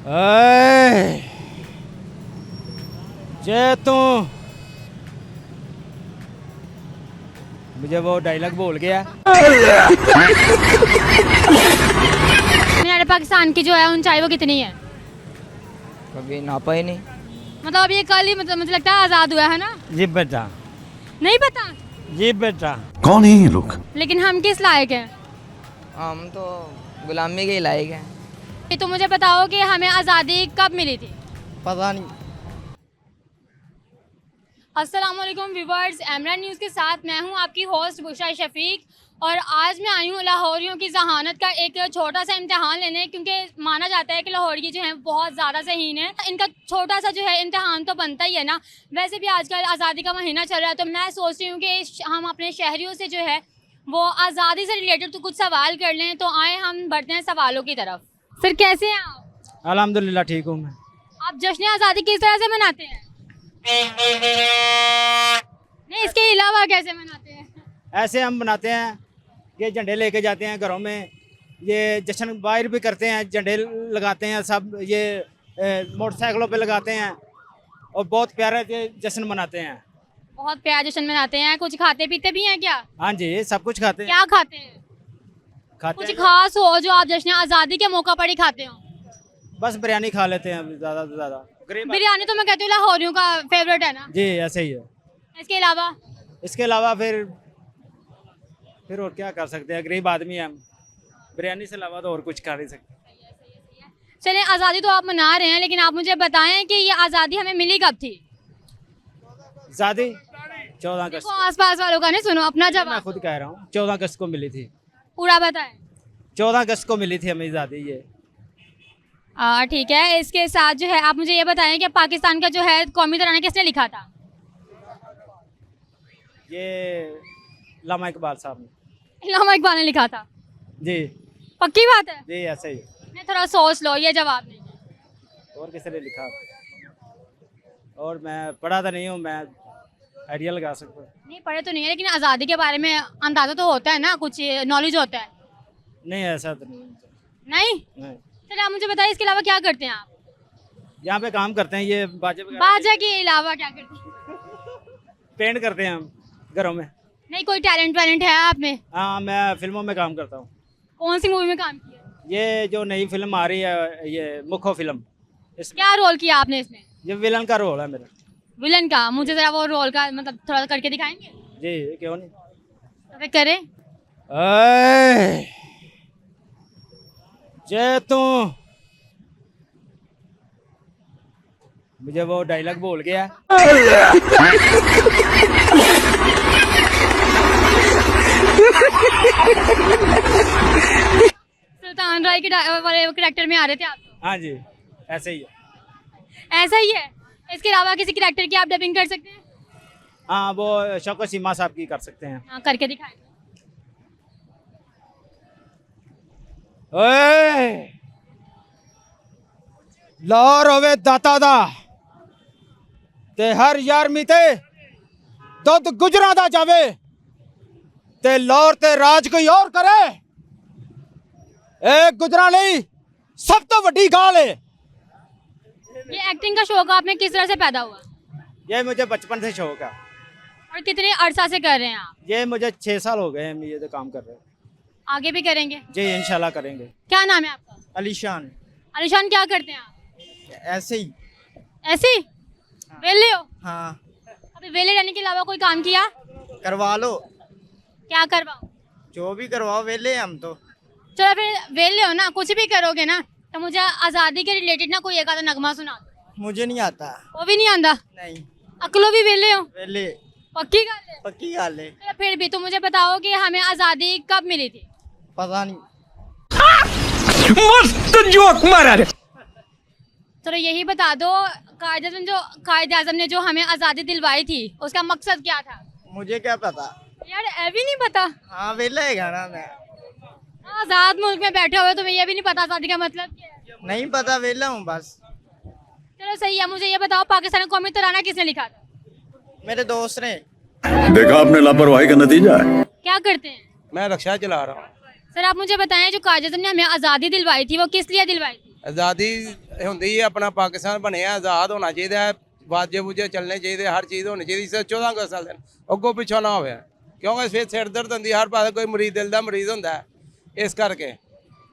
अय, जे तू मुझे वो डायलॉग बोल गया। हमारे पाकिस्तान की जो है ऊंचाई वो कितनी है? कभी नापा ही नहीं। मतलब अभी ये कल ही मतलब मुझे लगता है आज़ाद हुआ है ना? जी बेटा, नहीं पता, जी बेटा। कौन है ये लोग? लेकिन हम किस लायक हैं? हम तो गुलामी के ही लायक हैं। ये तो मुझे बताओ कि हमें आज़ादी कब मिली थी? पता नहीं। अस्सलाम वालेकुम व्यूवर्स, एमरान न्यूज़ के साथ मैं हूं आपकी होस्ट बुशरा शफीक और आज मैं आई हूं लाहौरियों की जहानत का एक छोटा सा इम्तिहान लेने, क्योंकि माना जाता है कि लाहौरी जो हैं बहुत ज़्यादा ज़हीन है। इनका छोटा सा जो है इम्तिहान तो बनता ही है ना। वैसे भी आजकल आज़ादी का महीना चल रहा है, तो मैं सोच रही हूँ कि हम अपने शहरियों से जो है वो आज़ादी से रिलेटेड तो कुछ सवाल कर लें। तो आए हम बढ़ते हैं सवालों की तरफ। सर कैसे हैं आप? अल्हम्दुलिल्लाह ठीक हूँ मैं। आप जश्न आज़ादी किस तरह से मनाते हैं? नहीं, इसके अलावा कैसे मनाते हैं? ऐसे हम बनाते हैं कि झंडे लेके जाते हैं घरों में, ये जश्न बाहर भी करते हैं, झंडे लगाते हैं सब, ये मोटरसाइकिलों पे लगाते हैं और बहुत प्यारा ये जश्न मनाते हैं। बहुत प्यार जश्न मनाते हैं। कुछ खाते पीते भी हैं क्या? हाँ जी, सब कुछ खाते हैं। क्या खाते हैं? खाते कुछ हैं, खास हो जो आप जश्न आज़ादी के मौका पर ही खाते हो? बस बिरयानी खा लेते हैं अभी ज़्यादा से ज़्यादा। गरीब बिरयानी तो मैं कहती हूँ लाहौरियों का फेवरेट है ना। जी, ऐसे ही है। इसके अलावा इसके अलावा फिर और क्या कर सकते हैं, गरीब आदमी हैं हम, बिरयानी से अलावा तो और कुछ खा नहीं सकते। चलें, आज़ादी तो आप मना रहे हैं, लेकिन आप मुझे बताएं कि ये आज़ादी हमें मिली कब थी? ज़्यादा 14 अगस्त, देखो आसपास वालों का नहीं सुनो, अपना मैं जवाब खुद कह रहा हूँ 14 अगस्त को मिली थी। पूरा बताएं। 14 अगस्त को मिली थी हमें आज़ादी। ये ठीक है। इसके साथ जो है आप मुझे ये बताएं कि पाकिस्तान का जो है कौमी तराना किसने लिखा था? ये लामा इकबाल साहब ने। इल्लामा इकबाल ने लिखा था। जी पक्की बात है? जी, ऐसे ही। नहीं, थोड़ा सोच लो, ये जवाब नहीं है। और किसने लिखा? और मैं पढ़ा तो नहीं हूँ, मैं आइडिया लगा सकता हूँ। नहीं पढ़े तो नहीं है, लेकिन आज़ादी के बारे में अंदाजा तो होता है ना, कुछ नॉलेज होता है। नहीं, ऐसा तो नहीं। नहीं, चलिए आप मुझे बताइए इसके अलावा क्या करते हैं आप? यहाँ पे काम करते हैं, ये बाजे वगैरह बाजा के अलावा क्या करते हैं? पेंट करते हैं हम घरों में। नहीं, कोई टैलेंट वैलेंट है आप में? हाँ, मैं फिल्मों में काम करता हूँ। कौन सी मूवी में काम किया? ये जो नई फिल्म आ रही है, ये मुखो फिल्म, इसमें क्या रोल किया आपने इसमें? ये विलन का रोल है मेरा। विलन का? मुझे जरा वो रोल का मतलब थोड़ा सा करके दिखाएंगे? जी, क्यों नहीं। तो फिर करें। अय, जे तू मुझे वो डायलॉग बोल गया। सुल्तान राय के वाले कैरेक्टर में आ रहे थे आप तो। हाँ जी, ऐसे ही है। ऐसा ही है। इसके अलावा किसी कैरेक्टर की आप डबिंग कर सकते हैं? हाँ, वो शौकत सीमा साहब की कर सकते हैं। हाँ, करके दिखाएं। ਓਏ ਲਾਹੌਰ ਹੋਵੇ ਦਾਤਾ ਦਾ ਤੇ ਹਰ ਯਾਰਮੀ ਤੇ ਦੁੱਧ ਗੁਜਰਾਂ ਦਾ ਜਾਵੇ ਤੇ ਲਾਹੌਰ ਤੇ ਰਾਜ ਕੋਈ ਹੋਰ ਕਰੇ ਇਹ ਗੁਜਰਾਂ ਲਈ ਸਭ ਤੋਂ ਵੱਡੀ ਗਾਲ ਹੈ। ये एक्टिंग का शौक आप में किस तरह से पैदा हुआ ये मुझे बचपन से शौक है। और कितने अरसा से कर रहे हैं आप? ये मुझे 6 साल हो गए हैं ये तो काम कर रहे हैं। आगे भी करेंगे? जी, इंशाल्लाह करेंगे। क्या नाम है आपका? अलीशान। अलीशान, क्या करते हैं आप? ऐसे ही। ऐसे ही वेले हो? हाँ, अभी वेले रहने के अलावा कोई काम किया? करवा लो क्या करवाओ? जो भी करवाओ, वेले हम तो। चलो फिर वेले हो ना, कुछ भी करोगे ना तो मुझे आज़ादी के रिलेटेड ना कोई एक आधा नगमा सुना दो। मुझे नहीं आता। वो भी नहीं आंदा? नहीं, अकलो भी वेले हो? वेले पक्की गल है? पक्की गल है। चलो फिर भी तो मुझे बताओ कि हमें आज़ादी कब मिली थी? पता नहीं। मस्त जोक मारा रे। चलो यही बता दो, कायद आज़म ने जो हमें आज़ादी दिलवाई थी उसका मकसद क्या था? मुझे क्या पता। यार ये भी नहीं पता? हाँ, वेला है गाना मैं। आज़ाद मुल्क में बैठे हुए तुम्हें ये भी नहीं पता आज़ादी का मतलब क्या है? नहीं पता, वेला हूँ बस। चलो सही है, मुझे ये बताओ पाकिस्तान का कौमी तराना किसने लिखा था? मेरे दोस्त ने। देखा आपने लापरवाही का नतीजा है। क्या करते हैं? मैं रक्षा चला रहा हूँ। सर आप मुझे बताएं, जो कायद आज़म ने हमें आज़ादी दिलवाई थी वो किस लिए दिलवाई थी? आज़ादी ਹੁੰਦੀ ਹੈ ਆਪਣਾ ਪਾਕਿਸਤਾਨ ਬਣਿਆ ਆਜ਼ਾਦ ਹੋਣਾ ਚਾਹੀਦਾ ਹੈ ਵਾਜੇ ਬੁਝੇ ਚੱਲਣੇ ਚਾਹੀਦੇ ਹਰ ਚੀਜ਼ ਹੋਣੀ ਚਾਹੀਦੀ ਸਿਰ 14 ਅਗਸਤ ਵਾਲੇ ਦਿਨ ਅੱਗੋਂ ਪਿੱਛੋਂ ਨਾ ਹੋਵੇ ਕਿਉਂਕਿ ਫਿਰ ਸਿਰ ਦਰਦ ਹੁੰਦੀ ਹਰ ਪਾਸੇ ਕੋਈ ਮਰੀਜ਼ ਦਿਲ ਦਾ ਮਰੀਜ਼ ਹੁੰਦਾ ਹੈ ਇਸ ਕਰਕੇ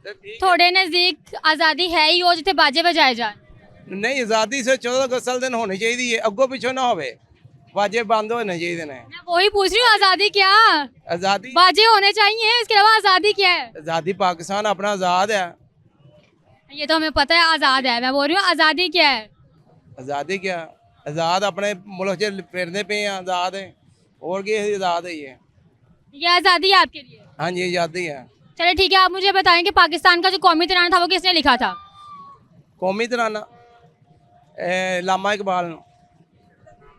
ਤੇ ਠੀਕ ਤੁਹਾਡੇ ਨਜ਼ਦੀਕ ਆਜ਼ਾਦੀ ਹੈ ਹੀ ਉਹ ਜਿੱਥੇ ਬਾਜੇ ਵਜਾਏ ਜਾਣ ਨਹੀਂ ਆਜ਼ਾਦੀ ਸਿਰ 14 ਅਗਸਤ ਵਾਲੇ ਦਿਨ ਹੋਣੀ ਚਾਹੀਦੀ ਹੈ ਅੱਗੋਂ ਪਿੱਛੋਂ ਨਾ ਹੋਵੇ ਵਾਜੇ ਬੰਦ ਹੋਣੇ ਚਾਹੀਦੇ ਨੇ मैं वही पूछ रही हूँ आजादी क्या ਆਜ਼ਾਦੀ बाजे होने चाहिए इसके अलावा आजादी क्या है ਆਜ਼ਾਦੀ ਪਾਕਿਸਤਾਨ ਆਪਣਾ ਆਜ਼ਾਦ ਹੈ ये तो हमें पता है आजाद है मैं बोल रही हूँ आजादी क्या है ਆਜ਼ਾਦੀ ਕਿਆ ਆਜ਼ਾਦ ਆਪਣੇ ਮੁਲਕ 'ਚ ਫਿਰਦੇ ਪਏ ਆ ਆਜ਼ਾਦ ਹੈ ਹੋਰ ਕੀ ਆਜ਼ਾਦ ਹੈ ਇਹ ये आजादी है आपके लिए हाँ जी आज़ादी है चलिए ठीक है आप मुझे बताएं कि पाकिस्तान का जो कौमी तराना था वो किसने लिखा था कौमी तराना लामा इकबाल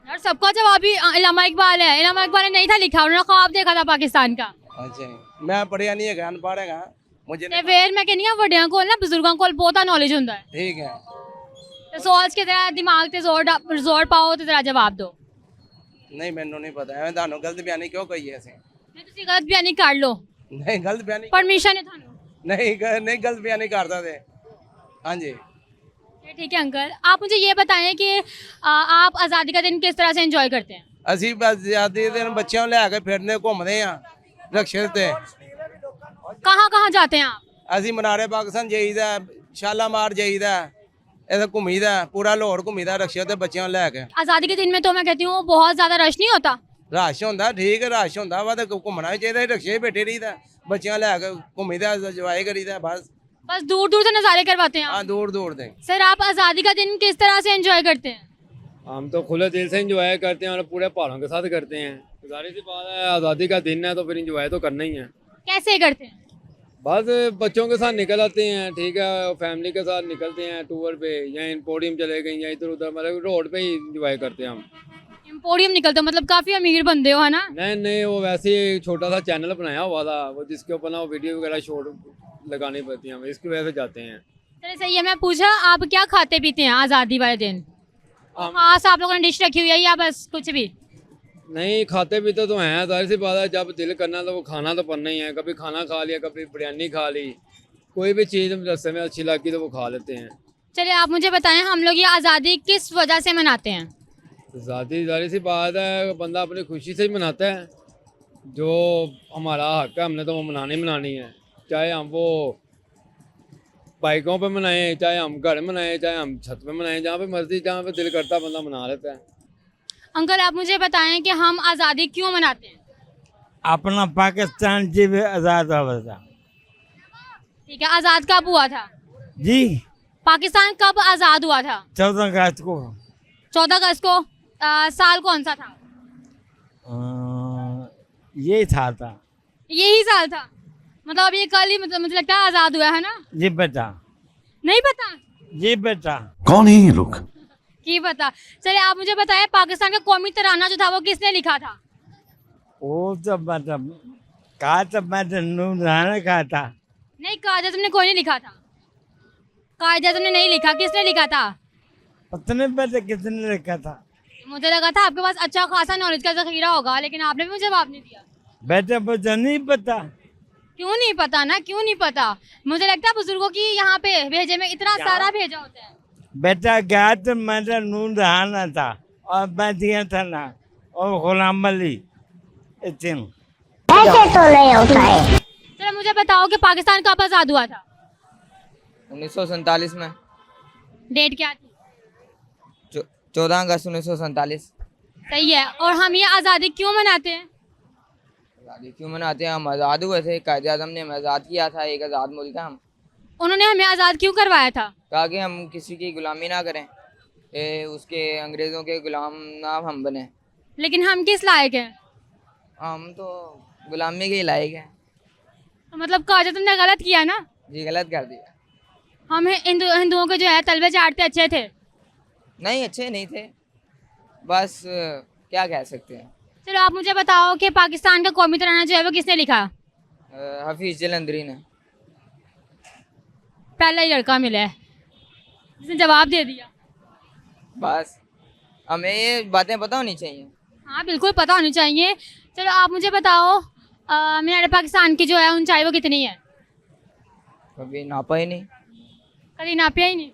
यार सबका जवाब ही इलामा इकबाल है इलामा इकबाल ने नहीं था लिखा उन्होंने ख्वाब देखा था पाकिस्तान का अच्छा मैं पढ़िया नहीं है अनपढ़ है मुझे ਤੇ ਫਿਰ ਮੈਂ ਕਹਿੰਦੀ ਆ ਵੱਡਿਆਂ ਕੋਲ ਨਾ ਬਜ਼ੁਰਗਾਂ ਕੋਲ ਬਹੁਤਾ ਨੌਲੇਜ ਹੁੰਦਾ ਹੈ ठीक है ਤੇ ਸੋਚ ਕੇ ਜ਼ਰਾ ਦਿਮਾਗ ਤੇ ਜ਼ੋਰ ਪਾਓ ਤੇ ਜ਼ਰਾ ਜਵਾਬ ਦਿਓ नहीं मैनू नहीं पता है ਤੁਹਾਨੂੰ गलत बयानी क्यों कही है ऐसे ਨਹੀਂ ਤੁਸੀਂ ਗਲਤ ਬਿਆਨੀ ਕਰ ਲਓ नहीं गलत बयानी परमिशन है ਤੁਹਾਨੂੰ नहीं गलत बयानी करता थे हाँ जी ये ठीक है अंकल आप मुझे ये बताएं कि आप आज़ादी का दिन किस तरह से एंजॉय करते हैं ਅਸੀਂ ਬਸ ਆਜ਼ਾਦੀ ਦੇ ਦਿਨ ਬੱਚਿਆਂ ਨੂੰ ਲੈ ਕੇ ਫਿਰਨੇ ਘੁੰਮਦੇ ਆ ਰਕਸ਼ੇ ਤੇ कहाँ कहाँ जाते हैं आप ਅਸੀਂ ਮਨਾਰੇ ਪਾਕਿਸਤਾਨ ਜਾਈਦਾ ਸ਼ਾਲਾਮਾਰ ਜਾਈਦਾ ਇਹਦਾ ਘੁੰਮੀਦਾ ਪੂਰਾ ਲਾਹੌਰ ਘੁੰਮੀਦਾ ਰਕਸ਼ੇ ਤੇ ਬੱਚਿਆਂ ਨੂੰ ਲੈ ਕੇ आज़ादी के दिन में तो मैं कहती हूँ बहुत ज़्यादा रश नहीं होता ਰਸ਼ ਹੁੰਦਾ ਠੀਕ ਹੈ ਰਸ਼ ਹੁੰਦਾ ਵਾ ਤੇ ਘੁੰਮਣਾ ਵੀ ਚਾਹੀਦਾ ਰਕਸ਼ੇ 'ਚ ਬੈਠੇ ਰਹੀਦਾ ਬੱਚਿਆਂ ਲੈ ਕੇ ਘੁੰਮੀਦਾ ਇੰਜੋਏ ਕਰੀਦਾ ਬਸ बस दूर दूर से नज़ारे करवाते हैं हाँ आप दूर दूर से सर आप आज़ादी का दिन किस तरह से एंजॉय करते हैं हम तो खुले दिल से इंजॉय करते हैं और पूरे पहाड़ों के साथ करते हैं जाहिर सी बात है आज़ादी का दिन है तो फिर इंजॉय तो करना ही है कैसे करते हैं बस बच्चों के साथ निकल आते हैं ठीक है फैमिली के साथ निकलते हैं टूर पे या पोडियम चले गए या इधर उधर मतलब रोड पे ही इंजॉय करते हैं हम एम्पोरियम निकलते हो मतलब काफ़ी अमीर बंदे हो है ना नहीं वो वैसे ही छोटा सा चैनल बनाया हुआ था वो जिसके ऊपर ना वो वीडियो वगैरह शूट लगानी पड़ती है हम इसकी वजह से जाते हैं चलिए सही है मैं पूछा आप क्या खाते पीते हैं आज़ादी वाले दिन हम खास आप लोगों ने डिश रखी हुई है या बस कुछ भी नहीं खाते पीते तो हैं जाहिर सी बात है जब दिल करना तो वो खाना तो पड़ना ही है कभी खाना खा लिया कभी बिरयानी खा ली कोई भी चीज़ रस्ते में अच्छी लगी तो वो खा लेते हैं चलिए आप मुझे बताएं हम लोग ये आज़ादी किस वजह से मनाते हैं ज़ाती जाहिर सी बात है बंदा अपनी खुशी से ही मनाता है जो हमारा हक है हमने तो वो मनानी मनानी है चाहे हम वो बाइकों पे मनाएं चाहे हम घर मनाएं चाहे हम छत पे मनाएं जहाँ पे मर्जी जहाँ पे दिल करता है बंदा मना लेता है अंकल आप मुझे बताएं कि हम आज़ादी क्यों मनाते हैं अपना पाकिस्तान जी भी आज़ाद हुआ था ठीक है आज़ाद कब हुआ था जी पाकिस्तान कब आज़ाद हुआ था 14 अगस्त को 14 अगस्त को साल कौन सा था यही था यही साल था मतलब अब ये कल ही मतलब मुझे लगता है आज़ाद हुआ है ना जी बेटा नहीं पता जी बेटा कौन है ये लोग की पता चलिए आप मुझे बताएं पाकिस्तान का कौमी तराना जो था वो किसने लिखा था वो तो मतलब कहा तो मैं नूराना कहा था नहीं कायद आज़म ने कोई नहीं लिखा था कायद आज़म ने नहीं लिखा किसने लिखा था पता नहीं बेटा किसने लिखा था मुझे लगा था आपके पास अच्छा खासा नॉलेज का जखीरा होगा लेकिन आपने भी मुझे जवाब नहीं दिया बेटा मुझे नहीं पता क्यों नहीं पता ना क्यों नहीं पता मुझे लगता है बुजुर्गों की यहाँ पे भेजे में इतना सारा भेजा होता है बेटा गया तो मेरा नूराना था और मैं दिया था ना और गुलाम अली इतने चलो मुझे बताओ कि पाकिस्तान कब आज़ाद हुआ था 1947 में डेट क्या थी 14 अगस्त 1947 सही है और हम ये आज़ादी क्यों मनाते हैं आज़ादी क्यों मनाते हैं हम आज़ाद हुए थे कायद आज़म ने हमें आज़ाद किया था एक आज़ाद मुल्क है हम उन्होंने हमें आज़ाद क्यों करवाया था कहा कि हम किसी की गुलामी ना करें उसके अंग्रेज़ों के गुलाम ना हम बने लेकिन हम किस लायक हैं हम तो गुलामी के ही लायक हैं तो मतलब कायद तुमने गलत किया ना जी गलत कर दिया हम हिंदुओं के जो है तलबे चाटते अच्छे थे नहीं अच्छे नहीं थे बस क्या कह सकते हैं चलो आप मुझे बताओ कि पाकिस्तान का कौमी तराना जो है वो किसने लिखा हफीज़ जलंधरी ने पहला ही लड़का मिला है जिसने जवाब दे दिया बस हमें ये बातें पता होनी चाहिए हाँ बिल्कुल पता होनी चाहिए चलो आप मुझे बताओ मीनार पाकिस्तान की जो है ऊंचाई वो कितनी है कभी नापा ही नहीं कभी नापे ही नहीं?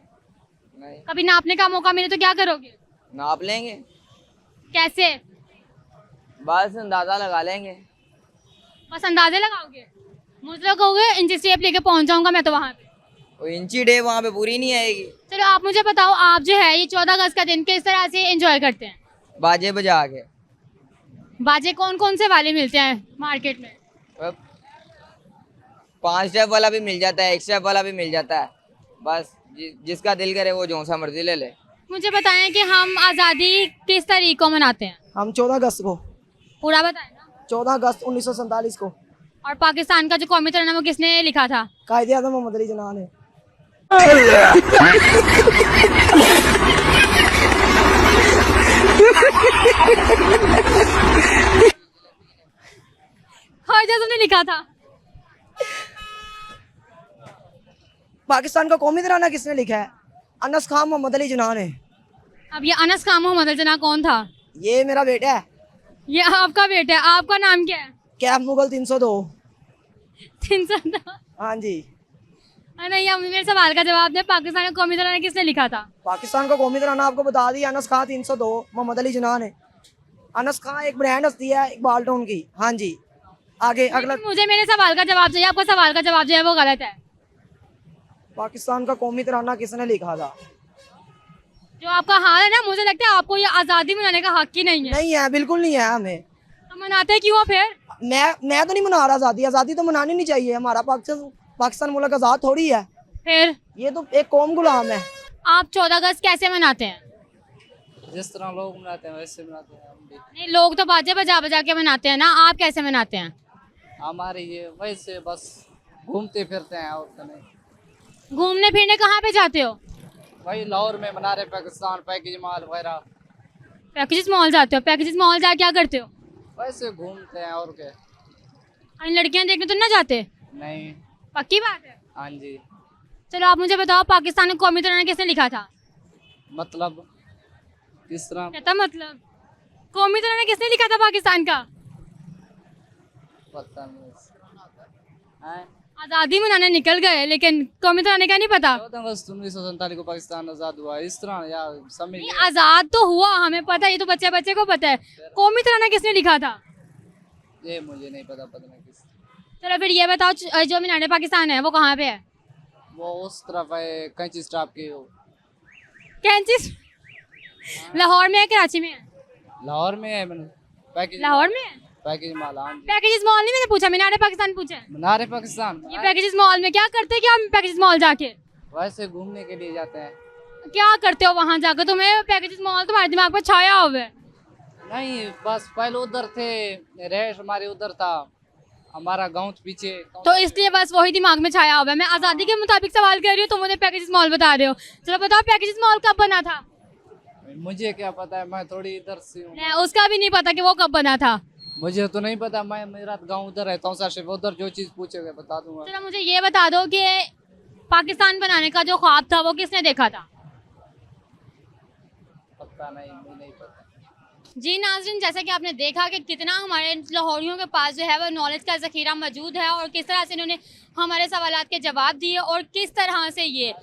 नहीं, कभी नापने का मौका मिले तो क्या करोगे? नाप लेंगे, कैसे? बस अंदाजा लगा लेंगे। बस अंदाजे लगाओगे? मुझे कहोगे इंची टेप लेके पहुंच जाऊंगा मैं तो वहाँ पे। वो इंची डे वहाँ पे पूरी नहीं आएगी। चलो आप मुझे बताओ, आप जो है ये 14 अगस्त का दिन किस तरह से एंजॉय करते हैं? बाजे बजा के। बाजे कौन कौन से वाले मिलते हैं मार्केट में? 5 स्टेप वाला भी मिल जाता है, 1 स्टेप वाला भी मिल जाता है। बस जिसका दिल करे वो जो सा मर्जी ले ले। मुझे बताएं कि हम आज़ादी किस तारीख को मनाते हैं? हम 14 अगस्त को, पूरा बताएं ना। 14 अगस्त 1947 को। और पाकिस्तान का जो कौमी तिरंगा वो किसने लिखा था? कायदे आज़म मोहम्मद अली जिन्ना ने। ख्वाजा आज़म ने लिखा था। पाकिस्तान का कौमी तराना किसने लिखा है? अनस खान मोहम्मद अली जिन्ना ने। अब ये अनस खान मोहम्मद अली जिन्ना कौन था? ये मेरा बेटा है, ये आपका बेटा है। आपका नाम क्या है? कैफ मुगल 302। 300। हाँ जी। नहीं, अब मेरे सवाल का जवाब दे। पाकिस्तान का कौमी तिरंगा किसने लिखा था? पाकिस्तान का कौमी तराना आपको बता दिया, अनस खान 302 मोहम्मद अली जिन्ना ने। अनस खान एक ब्रांड हस्ती है इकबाल टाउन की। हाँ जी, आगे अगला। मुझे मेरे सवाल का जवाब चाहिए। आपका सवाल का जवाब जो है वो गलत है। पाकिस्तान का कौमी तराना किसने लिखा था? जो आपका हाल है ना, मुझे लगता है आपको ये आज़ादी मनाने का हक ही नहीं है। नहीं है, बिल्कुल नहीं है हमें। तो मनाते क्यों हो फिर? मैं तो नहीं मना रहा आज़ादी। आज़ादी तो मनानी नहीं चाहिए। हमारा पाकिस्तान मुल्क आज़ाद थोड़ी है। फिर ये तो एक कौम गुलाम है। आप 14 अगस्त कैसे मनाते हैं? जिस तरह लोग मनाते हैं वैसे मनाते हैं हम भी। नहीं, लोग तो बाजे बजा बजा के मनाते हैं ना, आप कैसे मनाते हैं? हमारे ये वैसे बस घूमते फिरते हैं और तो नहीं। घूमने फिरने कहाँ पे जाते हो? वही लाहौर में मना रहे पाकिस्तान, पैकेज माल वगैरह। पैकेजेस मॉल जाते हो? पैकेजेस मॉल जा क्या करते हो? वैसे घूमते हैं और क्या। इन लड़कियां देखने तो ना जाते? नहीं। पक्की बात है? हाँ जी। चलो आप मुझे बताओ, पाकिस्तान का कौमी तिरंगा किसने लिखा था? मतलब किस तरह? कहता मतलब कौमी तिरंगा किसने लिखा था पाकिस्तान का? पता नहीं। हैं? आज़ादी मनाने निकल गए लेकिन कौमी तिरंगा का नहीं पता। 14 अगस्त 1947 को पाकिस्तान आज़ाद हुआ। इस तरह यार समझ नहीं, आज़ाद तो हुआ, हमें पता है, ये तो बच्चे बच्चे को पता है। कौमी तिरंगा किसने लिखा था? ये मुझे नहीं पता, पता नहीं किस। चलो फिर ये बताओ, जो मीनार पाकिस्तान है वो कहाँ पे है? वो उस तरफ है, कैंची स्टॉप की। कैंची लाहौर में है, कराची में है? लाहौर में है। मैंने पैकेज लाहौर में है। पैकेज माल। हाँ जी। पैकेजेस मॉल नहीं, मैंने पूछा, मीनार पाकिस्तान पूछा है। मना रहे पाकिस्तान। ये पैकेजेस मॉल में क्या करते हैं? क्या पैकेजेस मॉल जाके वैसे घूमने के लिए जाते हैं। क्या करते हो वहाँ जाकर? तुम्हें पैकेजेस मॉल तुम्हारे दिमाग पर छाया हुआ है। नहीं, बस पहले उधर थे, रैश हमारे उधर था, हमारा गांव पीछे। तो इसलिए बस वही दिमाग में छाया हुआ है। मैं आज़ादी के मुताबिक सवाल कर रही हूँ, तुम मुझे पैकेजेस मॉल बता रहे हो। चलो बताओ, पैकेजेस मॉल कब बना था? मुझे क्या पता है, मैं थोड़ी इधर से हूँ। मैं उसका भी नहीं पता कि वो कब बना था। मुझे तो नहीं पता, मैं मेरा गांव उधर रहता हूँ सिर्फ। उधर जो चीज़ पूछेगा बता दूंगा। चलो मुझे ये बता दो कि पाकिस्तान बनाने का जो ख्वाब था वो किसने देखा था? पता नहीं, मुझे नहीं पता। जी नाज़रीन, जैसा कि आपने देखा कि कितना हमारे लाहौरियों के पास जो है वो नॉलेज का ज़ख़ीरा मौजूद है और किस तरह से इन्होंने हमारे सवालात के जवाब दिए और किस तरह से ये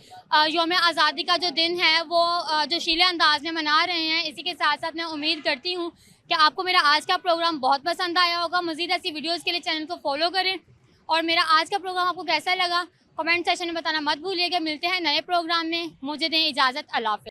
यौम आज़ादी का जो दिन है वो जोशीले अंदाज में मना रहे हैं। इसी के साथ साथ मैं उम्मीद करती हूँ कि आपको मेरा आज का प्रोग्राम बहुत पसंद आया होगा। मज़ीद ऐसी वीडियोज़ के लिए चैनल को फॉलो करें और मेरा आज का प्रोग्राम आपको कैसा लगा कमेंट सेक्शन में बताना मत भूलिएगा। मिलते हैं नए प्रोग्राम में, मुझे दें इजाज़त। अल्लाह हाफ़िज़।